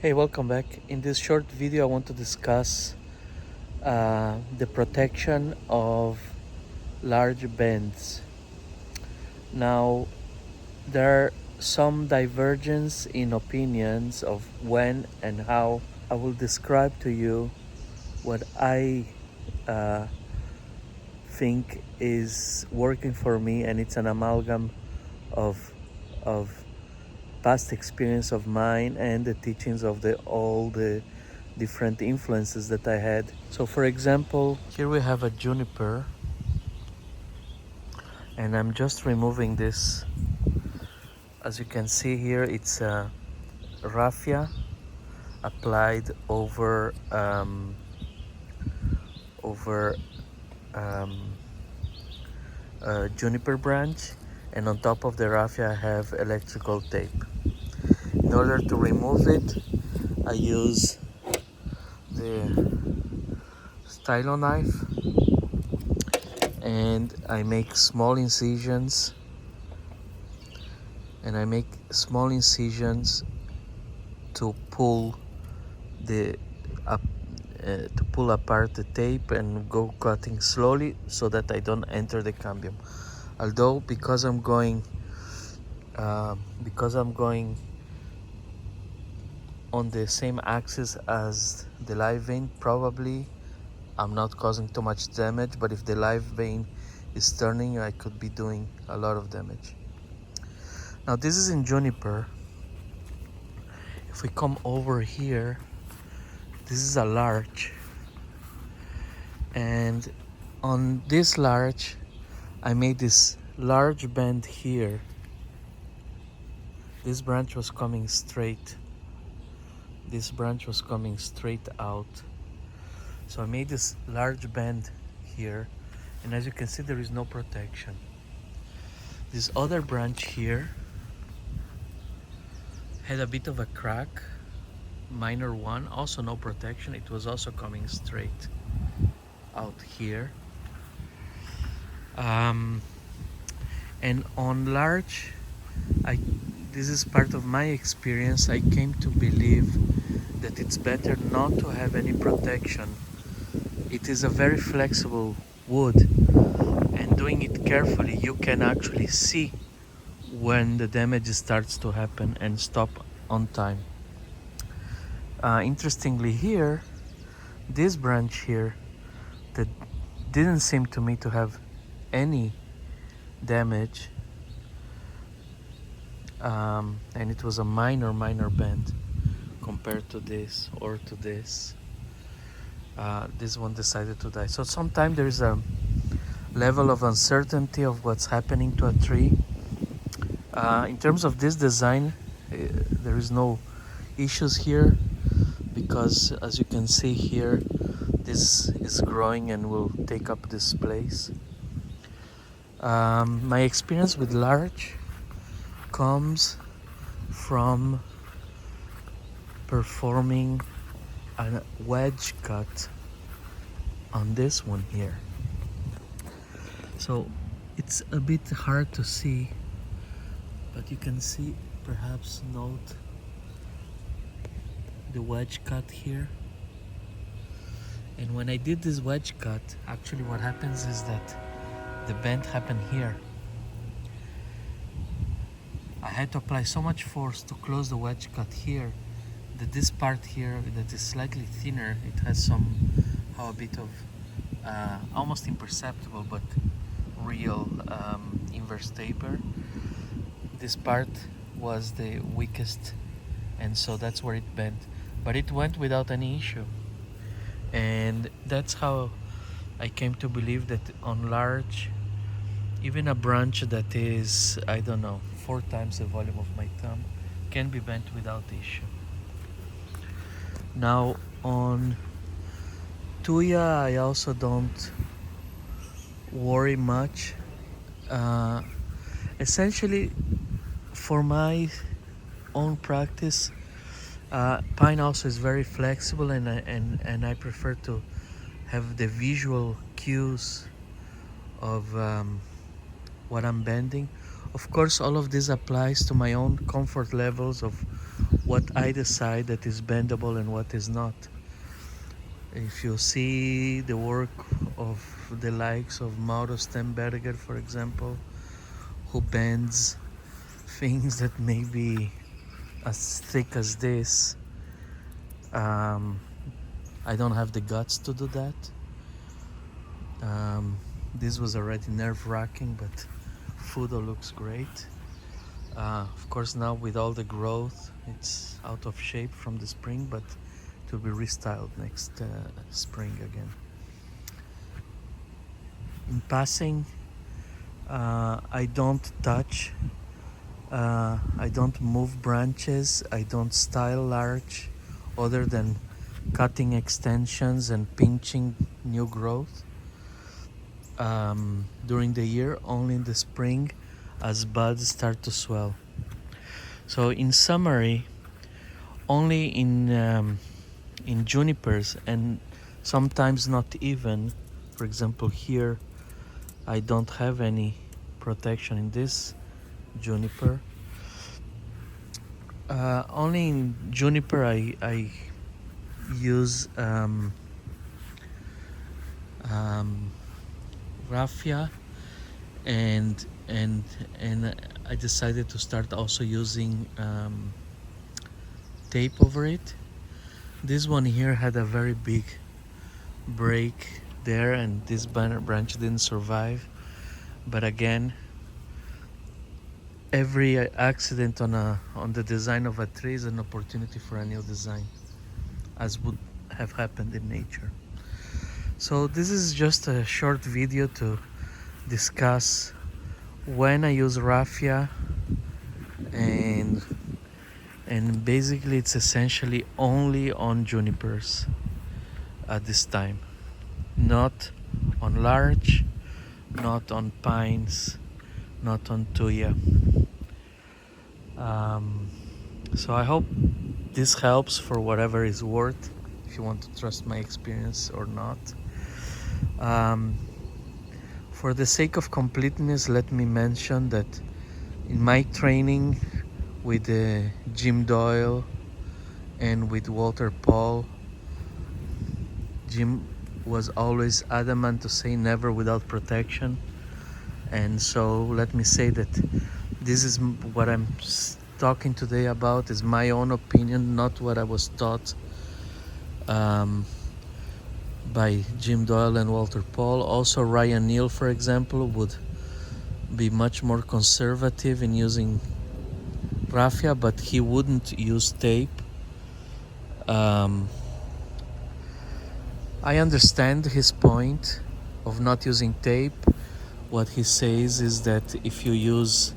Hey, welcome back. In this short video I want to discuss the protection of large bends. Now, there are some divergence in opinions of when and how. I will describe to you what I uh, think is working for me, and it's an amalgam of past experience of mine and the teachings of all the different influences that I had. So for example, here we have a juniper, and I'm just removing this. As you can see here, it's a raffia applied over um, a juniper branch, and on top of the raffia I have electrical tape. In order to remove it, I use the stylo knife and I make small incisions to pull the up to pull apart the tape and go cutting slowly so that I don't enter the cambium. Although because I'm going on the same axis as the live vein, probably I'm not causing too much damage, but if the live vein is turning, I could be doing a lot of damage. Now this is in juniper. If we come over here, this is a larch, and on this larch I made this large bend here. This branch was coming straight. This branch was coming straight out. So I made this large bend here, and as you can see, there is no protection. This other branch here had a bit of a crack, minor one, also no protection. It was also coming straight out here. And on large, this is part of my experience. I came to believe that it's better not to have any protection. It is a very flexible wood, and doing it carefully, you can actually see when the damage starts to happen and stop on time. Interestingly here, this branch here that didn't seem to me to have any damage, and it was a minor bend compared to this or to this. This one decided to die. So sometimes there is a level of uncertainty of what's happening to a tree. In terms of this design, there is no issues here, because as you can see here, this is growing and will take up this place. My experience with larch comes from performing a wedge cut on this one here. So it's a bit hard to see, but you can see, perhaps note the wedge cut here. And when I did this wedge cut, actually what happens is that the bend happened here. I had to apply so much force to close the wedge cut here that this part here that is slightly thinner, it has somehow a bit of almost imperceptible but real inverse taper. This part was the weakest, and so that's where it bent, but it went without any issue. And that's how I came to believe that on large, even a branch that is, I don't know, 4 times the volume of my thumb can be bent without issue. Now on Tuya, I also don't worry much. Essentially, for my own practice, pine also is very flexible, and I prefer to have the visual cues of what I'm bending. Of course, all of this applies to my own comfort levels of what I decide that is bendable and what is not. If you see the work of the likes of Mauro Stenberger, for example, who bends things that may be as thick as this, um, I don't have the guts to do that. This was already nerve-wracking, but Fudo looks great. Of course, now with all the growth, it's out of shape from the spring, but it will be restyled next spring again. In passing, I don't touch, I don't move branches, I don't style large, other than cutting extensions and pinching new growth. During the year, only in the spring as buds start to swell. So in summary, only in junipers, and sometimes not even, for example here I don't have any protection in this juniper. Only in juniper I use raffia, and I decided to start also using tape over it. This one here had a very big break there, and this branch didn't survive. But again, every accident on the design of a tree is an opportunity for a new design, as would have happened in nature. So this is just a short video to discuss when I use raffia, and basically it's essentially only on junipers at this time, not on larch, not on pines, not on Tuya. So I hope this helps for whatever is worth, if you want to trust my experience or not. For the sake of completeness, let me mention that in my training with Jim Doyle and with Walter Paul, Jim was always adamant to say never without protection. And so let me say that this is what I'm talking today about is my own opinion, not what I was taught by Jim Doyle and Walter Paul. Also Ryan Neal, for example, would be much more conservative in using raffia, but he wouldn't use tape. I understand his point of not using tape. What he says is that if you use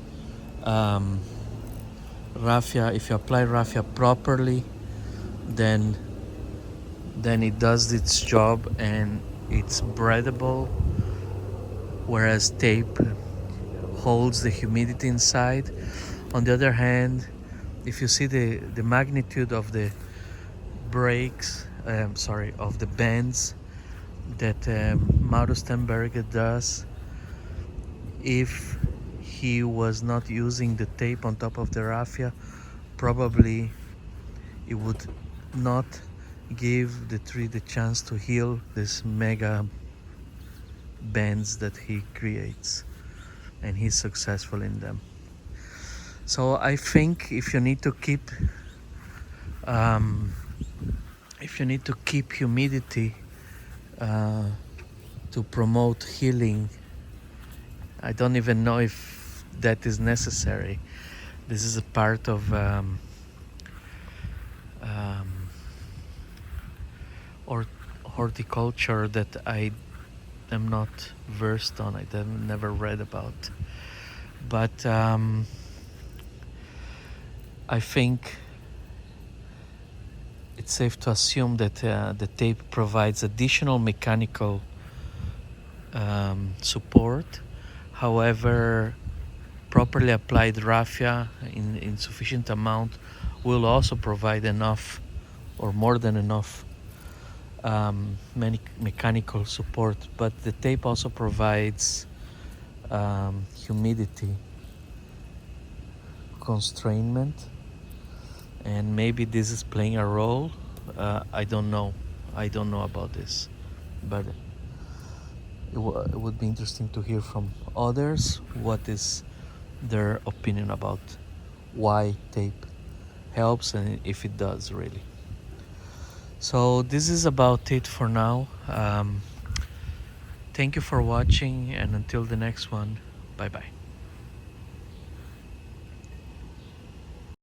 raffia, if you apply raffia properly, then it does its job and it's breathable, whereas tape holds the humidity inside. On the other hand, if you see the magnitude of the breaks, of the bends that Mauro Stenberger does, if he was not using the tape on top of the raffia, probably it would not give the tree the chance to heal this mega bends that he creates, and he's successful in them. So I think if you need to keep humidity to promote healing, I don't even know if that is necessary. This is a part of or horticulture that I am not versed on. I've never read about, but I think it's safe to assume that the tape provides additional mechanical support. However, properly applied raffia in sufficient amount will also provide enough, or more than enough, mechanical support. But the tape also provides humidity constrainment, and maybe this is playing a role. I don't know. I don't know about this, but it would be interesting to hear from others what is their opinion about why tape helps and if it does really. So this is about it for now. Thank you for watching, and until the next one, bye bye.